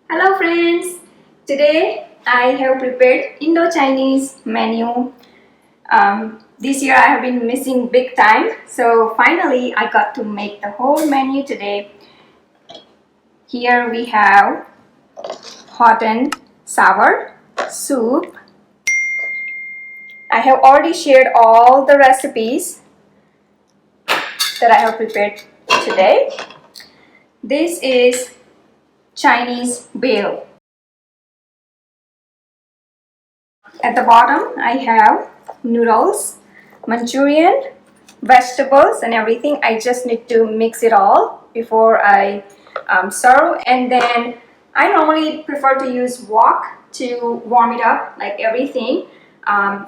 Hello friends! Today I have prepared Indo-Chinese menu. This year I have been missing big time, so finally I got to make the whole menu today. Here we have hot and sour soup. I have already shared all the recipes that I have prepared today. This is Chinese bhel. At the bottom, I have noodles, manchurian, vegetables and everything. I just need to mix it all before I serve. And then I normally prefer to use wok to warm it up, like everything.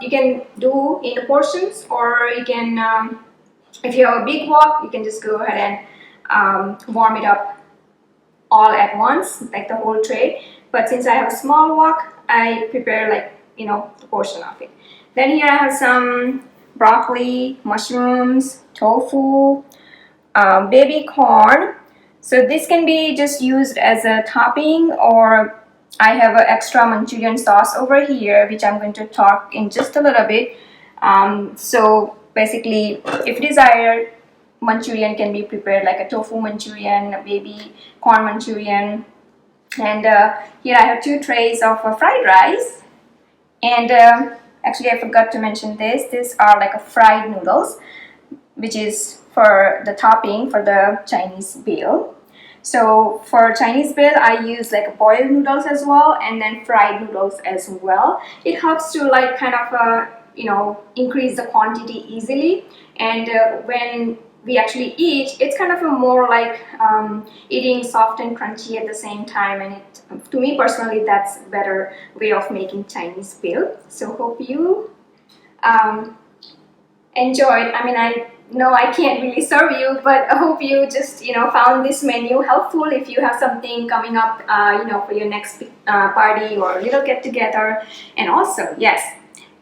You can do in portions, or you can, if you have a big wok, you can just go ahead and warm it up all at once, like the whole tray. But since I have a small wok, I prepare like the portion of it. Then here I have some broccoli, mushrooms, tofu, baby corn. So this can be just used as a topping, or I have an extra manchurian sauce over here, which I'm going to talk in just a little bit. So basically, if desired, manchurian can be prepared like a tofu manchurian, a baby corn manchurian. And here I have 2 trays of fried rice. And actually I forgot to mention this. These are like a fried noodles, which is for the topping for the Chinese bhel. So for Chinese bhel, I use like boiled noodles as well, and then fried noodles as well. It helps to like kind of increase the quantity easily, and when we actually eat, it's kind of a more like eating soft and crunchy at the same time, and to me personally, that's a better way of making Chinese bhel. So hope you enjoyed. I mean, I know I can't really serve you, but I hope you just found this menu helpful if you have something coming up for your next party or little get together. And also, yes,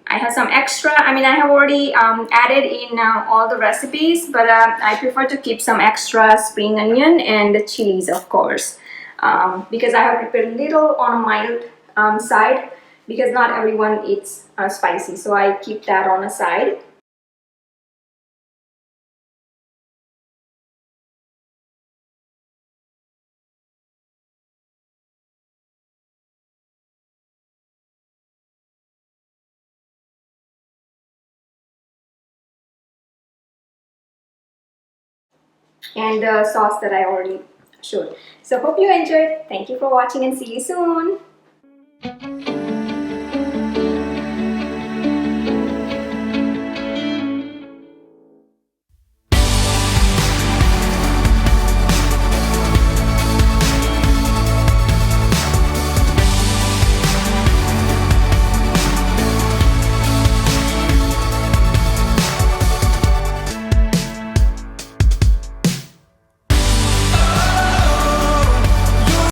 I have some extra. I mean, I have already added in all the recipes, but I prefer to keep some extra spring onion and the chilies, of course, because I have prepared little on a mild side, because not everyone eats spicy, so I keep that on a side. And the sauce that I already showed. So hope you enjoyed. Thank you for watching and see you soon.